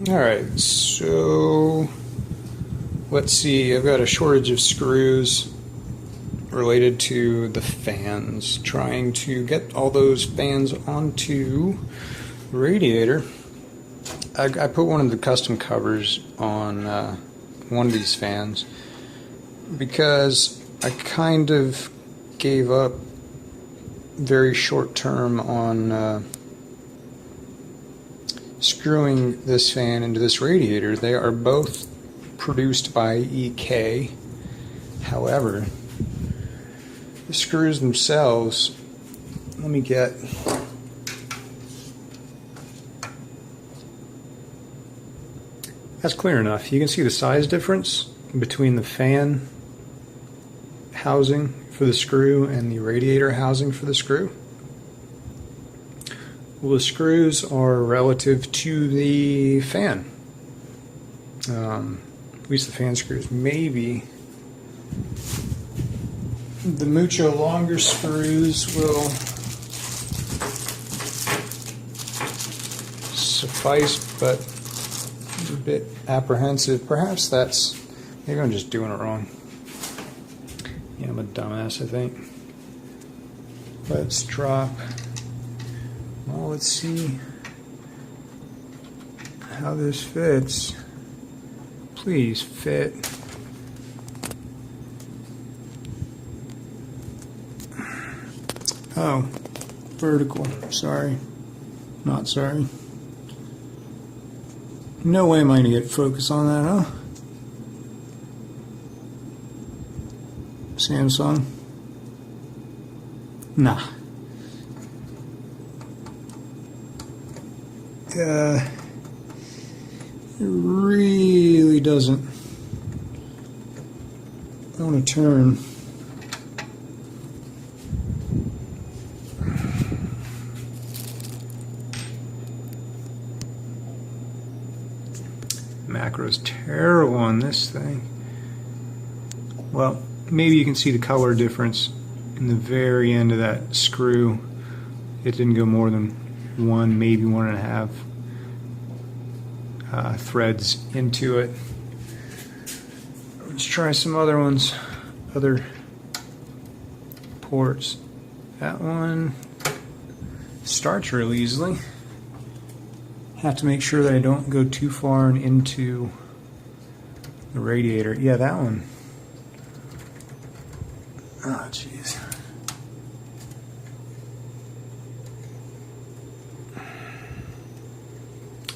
Alright, so let's see, I've got a shortage of screws related to the fans. Trying to get all those fans onto the radiator. I put one of the custom covers on one of these fans because I kind of gave up very short term on screwing this fan into this radiator. They are both produced by EK. However, the screws themselves, let me get that's clear enough. You can see the size difference between the fan housing for the screw and the radiator housing for the screw. Well, the screws are relative to the fan. At least the fan screws. Maybe the mucho longer screws will suffice, but I'm a bit apprehensive. Perhaps maybe I'm just doing it wrong. Yeah, I'm a dumbass, I think. Let's drop. Well, let's see how this fits. Please fit. Oh, vertical. Sorry. Not sorry. No way am I going to get focus on that, huh? Samsung? Nah. It really doesn't want to turn. Macro's terrible on this thing. Well, maybe you can see the color difference in the very end of that screw. It didn't go more than one, maybe 1.5 threads into it. Let's try some other ones, other ports. That one starts really easily. Have to make sure that I don't go too far into the radiator. Yeah, that one. Oh, jeez.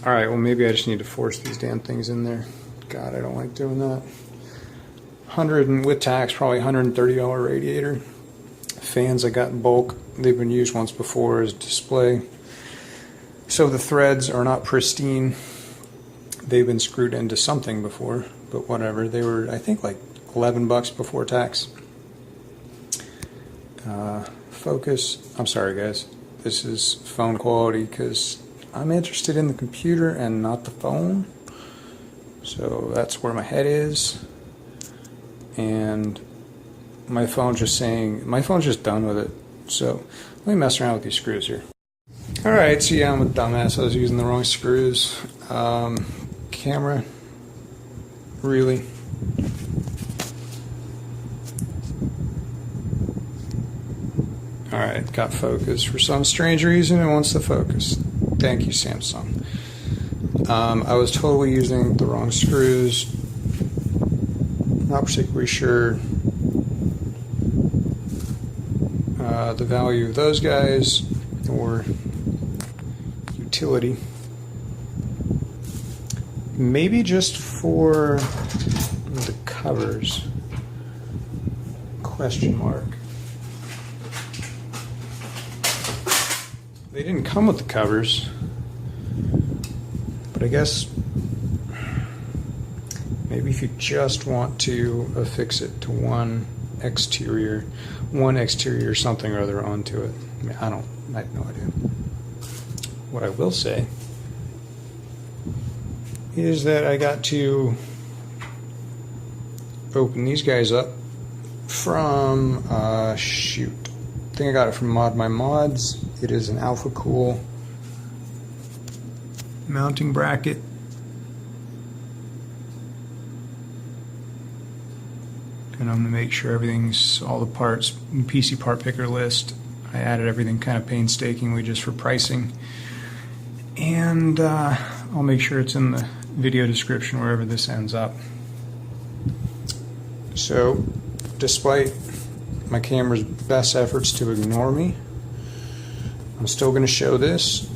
Alright, well maybe I just need to force these damn things in there. God, I don't like doing that. 100 and with tax, probably $130 radiator. Fans I got in bulk. They've been used once before as display. So the threads are not pristine. They've been screwed into something before, but whatever. They were, I think, like $11 before tax. Focus. I'm sorry, guys. This is phone quality because I'm interested in the computer and not the phone. So that's where my head is. And my phone's just done with it. So let me mess around with these screws here. Alright, so yeah, I'm a dumbass. I was using the wrong screws. Camera. Really? Alright, got focus. For some strange reason, it wants to focus. Thank you, Samsung. I was totally using the wrong screws. Not particularly sure the value of those guys or utility. Maybe just for the covers. Question mark. They didn't come with the covers, but I guess maybe if you just want to affix it to one exterior something or other onto it. I mean, I have no idea. What I will say is that I got to open these guys up from, shoot, I think I got it from Mod My Mods. It is an Alpha Cool mounting bracket and I'm going to make sure everything's, all the parts, PC part picker list. I added everything kind of painstakingly just for pricing. And I'll make sure it's in the video description wherever this ends up. So, despite my camera's best efforts to ignore me, I'm still going to show this.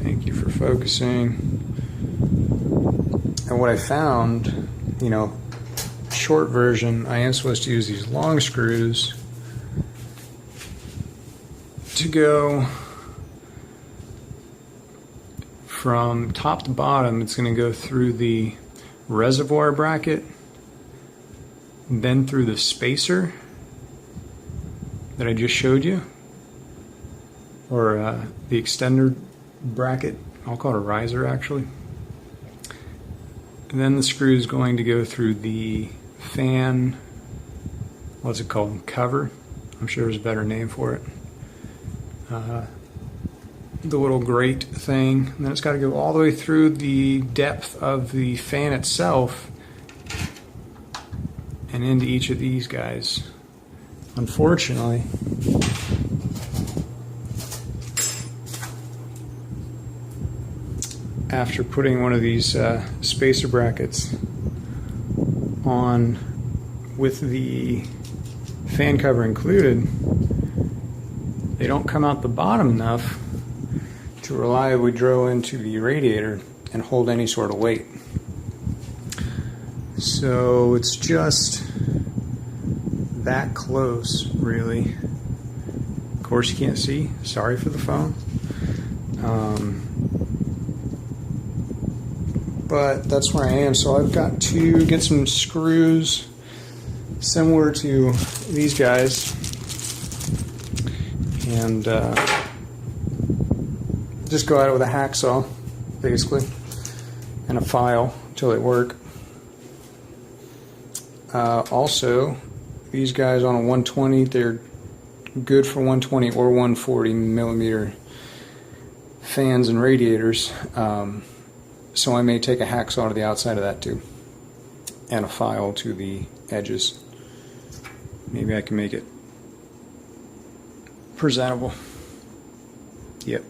Thank you for focusing. And what I found, you know, short version, I am supposed to use these long screws to go from top to bottom. It's going to go through the reservoir bracket, then through the spacer that I just showed you, or the extender bracket. I'll call it a riser actually. And then the screw is going to go through the fan, what's it called, cover. I'm sure there's a better name for it. The little grate thing, and then it's got to go all the way through the depth of the fan itself and into each of these guys. Unfortunately, after putting one of these spacer brackets on with the fan cover included, they don't come out the bottom enough to reliably drill into the radiator and hold any sort of weight. So it's just that close, really. Of course you can't see, sorry for the phone. But that's where I am. So I've got to get some screws similar to these guys and just go at it with a hacksaw, basically, and a file until they work. Also, these guys on a 120, they're good for 120 or 140 millimeter fans and radiators. So I may take a hacksaw to the outside of that too, and a file to the edges. Maybe I can make it presentable. Yep.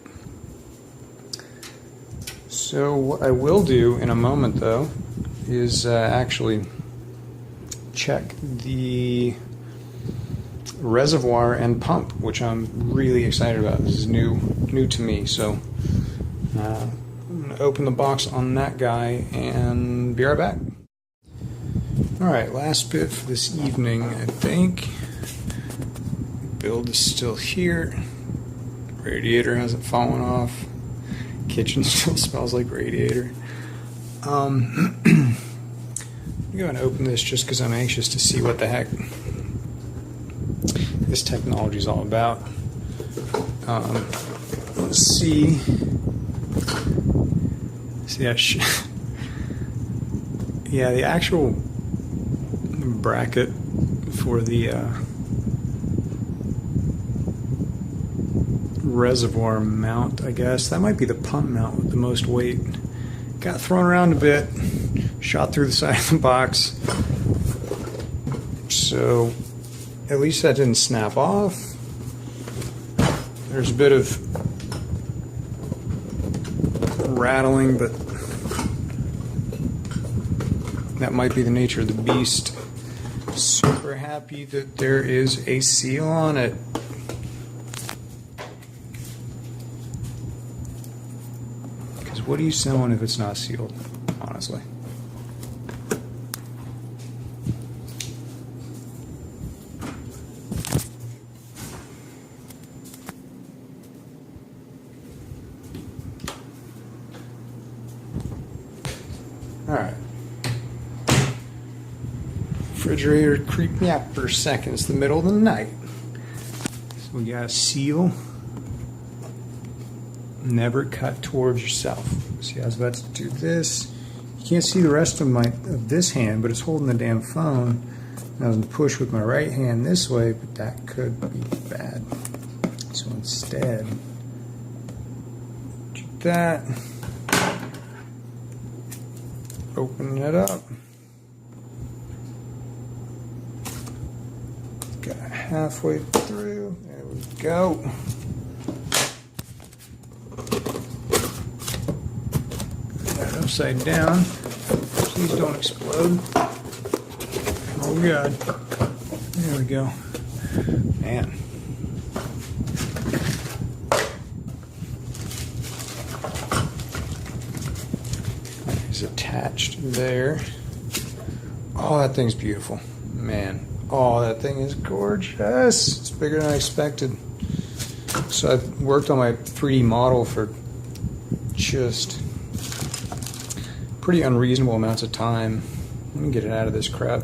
So what I will do in a moment, though, is actually check the reservoir and pump, which I'm really excited about. This is new to me. So I'm going to open the box on that guy and be right back. Alright, last bit for this evening, I think. Build is still here. Radiator hasn't fallen off. Kitchen still smells like radiator. I'm going to open this just because I'm anxious to see what the heck this technology is all about. Let's see. See that yeah, the actual bracket for the reservoir mount, I guess. That might be the pump mount with the most weight. Got thrown around a bit, shot through the side of the box. So at least that didn't snap off. There's a bit of rattling, but that might be the nature of the beast. Super happy that there is a seal on it. Because what are you selling if it's not sealed, honestly? Alright. Refrigerator creeped me out for a second. It's the middle of the night. So we got a seal. Never cut towards yourself. See, I was about to do this. You can't see the rest of this hand, but it's holding the damn phone. And I was going to push with my right hand this way, but that could be bad. So instead, do that. opening it up. Got it halfway through. There we go. Got it upside down. Please don't explode. Oh God. There we go. Man. It's attached there. Oh, that thing's beautiful. Man. Oh, that thing is gorgeous. It's bigger than I expected. So I've worked on my 3D model for just pretty unreasonable amounts of time. Let me get it out of this crap.